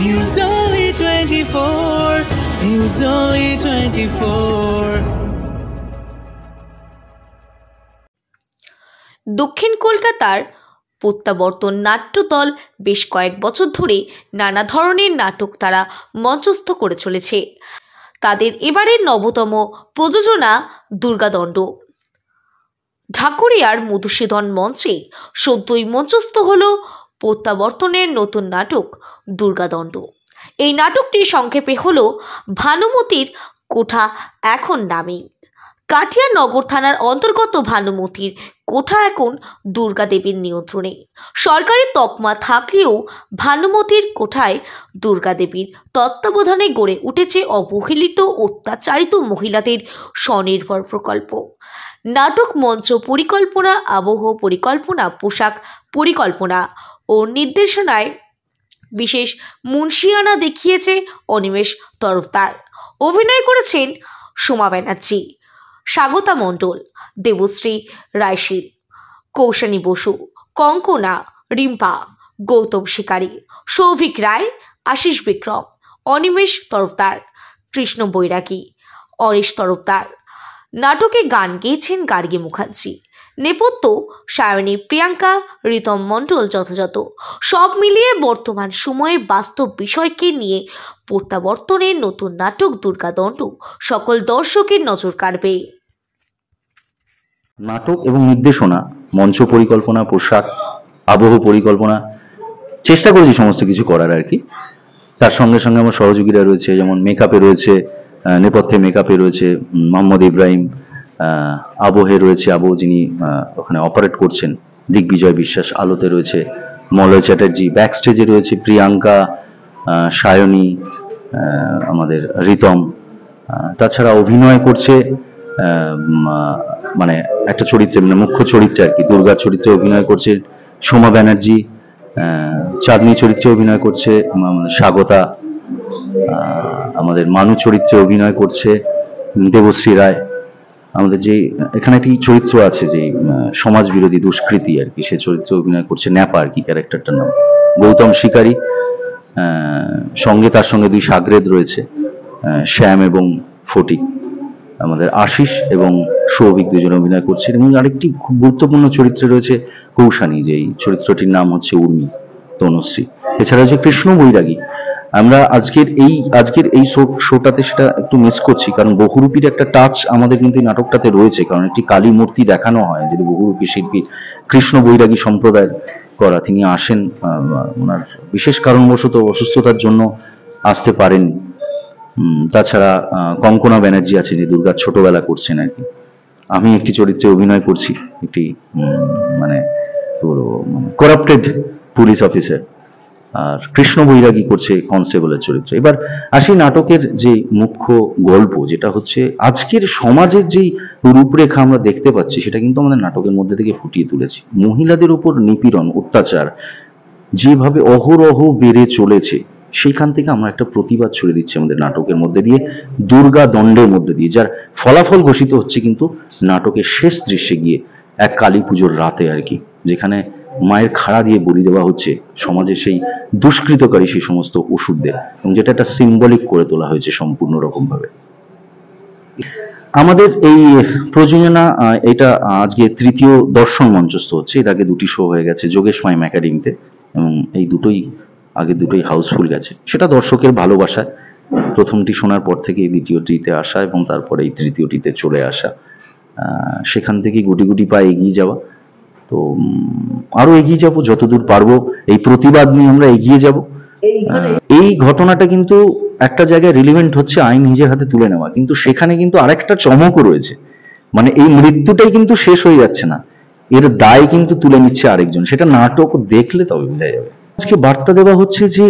News Only 24. News Only 24. দক্ষিণ কলকাতার প্রত্যাবর্তন নাট্যদল বেশ কয়েক বছর ধরে নানা ধরনের নাটক তারা মঞ্চস্থ করে চলেছে। তাদের এবারের নবতম প্রযোজনা দুর্গাদণ্ড। ঢাকুরিয়ার মধুসূদন মঞ্চে সদ্যই মঞ্চস্থ হল প্রত্যাবর্তনের নতুন নাটক দুর্গাদণ্ড। এই নাটকটি সংক্ষেপে হল ভানুমতির কোঠা এখন নামে। কাটিয়া নগর থানার অন্তর্গত ভানুমতির কোঠা এখন দুর্গা দেবীর নিয়ন্ত্রণে। সরকারি তকমা থাকলেও ভানুমতির কোঠায় দুর্গা দেবীর তত্ত্বাবধানে গড়ে উঠেছে অবহেলিত অত্যাচারিত মহিলাদের স্বনির্ভর প্রকল্প। নাটক মঞ্চ পরিকল্পনা, আবহ পরিকল্পনা, পোশাক পরিকল্পনা ও নির্দেশনায় বিশেষ মুন্সিয়ানা দেখিয়েছে অনিমেষ তরফদার। অভিনয় করেছেন সোমা ব্যানার্জি, স্বাগতা মণ্ডল, দেবশ্রী রায়শীল, কৌশানী বসু, কঙ্কনা, রিম্পা, গৌতম শিকারী, সৌভিক রায়, আশিস বিক্রম, অনিমেষ তরফদার, কৃষ্ণ বৈরাগী, অরেশ তরফদার। নাটকে গান গেয়েছেন গার্গী মুখার্জি। নেপথ্য সায়নী, প্রিয়াঙ্কা, রিতম মণ্ডল যথাযথ। সব মিলিয়ে বর্তমান সময়ে বাস্তব বিষয়কে নিয়ে প্রত্যাবর্তনের নতুন নাটক দুর্গাদণ্ড সকল দর্শকের নজর কাড়বে। নাটক এবং নির্দেশনা, মঞ্চ পরিকল্পনা, পোশাক, আবহ পরিকল্পনা, চেষ্টা করেছি সমস্ত কিছু করার আর কি। তার সঙ্গে সঙ্গে আমার সহযোগীরা রয়েছে, যেমন মেকআপে রয়েছে, নেপথ্যে মেকআপে রয়েছে মোহাম্মদ ইব্রাহিম, আবহে রয়েছে আবহ যিনি ওখানে অপারেট করছেন দিগ্বিজয় বিশ্বাস, আলোতে রয়েছে মলয় চ্যাটার্জি, ব্যাক স্টেজে রয়েছে প্রিয়াঙ্কা, সায়নী, আমাদের রিতম। তাছাড়া অভিনয় করছে মানে একটা চরিত্রে, মানে মুখ্য চরিত্রে আর কি, দুর্গার চরিত্রে অভিনয় করছে সোমা ব্যানার্জি, চাঁদনী চরিত্রে অভিনয় করছে স্বাগতা, আমাদের মানু চরিত্রে অভিনয় করছে দেবশ্রী রায়। আমাদের যে এখানে একটি চরিত্র আছে যে সমাজ বিরোধী দুষ্কৃতী আর কি, সে চরিত্রে অভিনয় করছে ন্যাপা আর কি ক্যারেক্টারটার নাম, গৌতম শিকারী। সঙ্গে তার সঙ্গে দুই সাগরেদ রয়েছে, শ্যাম এবং ফটিক। আমাদের আশিস এবং সৌভিক দুজন অভিনয় করছেন, এবং আরেকটি খুব গুরুত্বপূর্ণ চরিত্রে রয়েছে কৌশানী, যেই চরিত্রটির নাম হচ্ছে উর্মি তনুশ্রী। এছাড়া হচ্ছে কৃষ্ণ বৈরাগী। আমরা আজকের এই শোটাতে সেটা একটু মিস করছি, কারণ বহুরূপীর একটা টাচ আমাদের কিন্তু এই নাটকটাতে রয়েছে, কারণ একটি কালী মূর্তি দেখানো হয় যেটি বহুরূপী শিল্পী কৃষ্ণ বৈরাগী সম্প্রদায়ের করা। তিনি আসেন, ওনার বিশেষ কারণবশত অসুস্থতার জন্য আসতে পারেননি। তাছাড়া কঙ্কনা ব্যানার্জি আছে, যে দুর্গার ছোটবেলা করছেন আর কি। আমি একটি চরিত্রে অভিনয় করছি, একটি মানে করাপ্টেড পুলিশ অফিসার, আর কৃষ্ণ বৈরাগী করছে কনস্টেবলের চরিত্র। এবার আসি নাটকের যে মুখ্য গল্প, যেটা হচ্ছে আজকের সমাজের যেই রূপরেখা আমরা দেখতে পাচ্ছি, সেটা কিন্তু আমাদের নাটকের মধ্যে থেকে ফুটিয়ে তুলেছি। মহিলাদের উপর নিপীড়ন, অত্যাচার যেভাবে অহরহ বেড়ে চলেছে, সেইখান থেকে আমরা একটা প্রতিবাদ ছড়িয়ে দিচ্ছি আমাদের নাটকের মধ্যে দিয়ে, দুর্গা দণ্ডের মধ্যে দিয়ে, যার ফলাফল ঘোষিত হচ্ছে কিন্তু নাটকের শেষ দৃশ্যে গিয়ে এক কালী পুজোর রাতে আর কি, যেখানে মায়ের খাড়া দিয়ে বলি দেওয়া হচ্ছে সমাজে সেই দুষ্কৃতকারী সেই সমস্ত ওষুধদের, এবং যেটা একটা সিম্বলিক করে তোলা হয়েছে সম্পূর্ণ রকম ভাবে। আমাদের এই প্রযোজনা, এটা আজকে তৃতীয় দর্শন মঞ্চস্থ হচ্ছে। এর আগে দুটি শো হয়ে গেছে যোগেশ মাইম একাডেমিতে, এবং এই আগে দুটোই হাউসফুল গেছে। সেটা দর্শকের ভালোবাসা, প্রথমটি শোনার পর থেকে দ্বিতীয়টিতে আসা, এবং তারপরে এই তৃতীয়টিতে চলে আসা, সেখান থেকে গুটি গুটি পায়ে এগিয়ে যাওয়া। তো আরো এগিয়ে যাব, যতদূর পারবো এই প্রতিবাদ নিয়ে আমরা এগিয়ে যাব। এই ঘটনাটা কিন্তু একটা জায়গায় রিলিভেন্ট হচ্ছে আইন নিজের হাতে তুলে নেওয়া, কিন্তু সেখানে কিন্তু আরেকটা চমকও রয়েছে, মানে এই মৃত্যুটাই কিন্তু শেষ হয়ে যাচ্ছে না, এর দায় কিন্তু তুলে নিচ্ছে আরেকজন। সেটা নাটক দেখলে তবে বোঝা যাবে। আজকে বার্তা দেওয়া হচ্ছে যে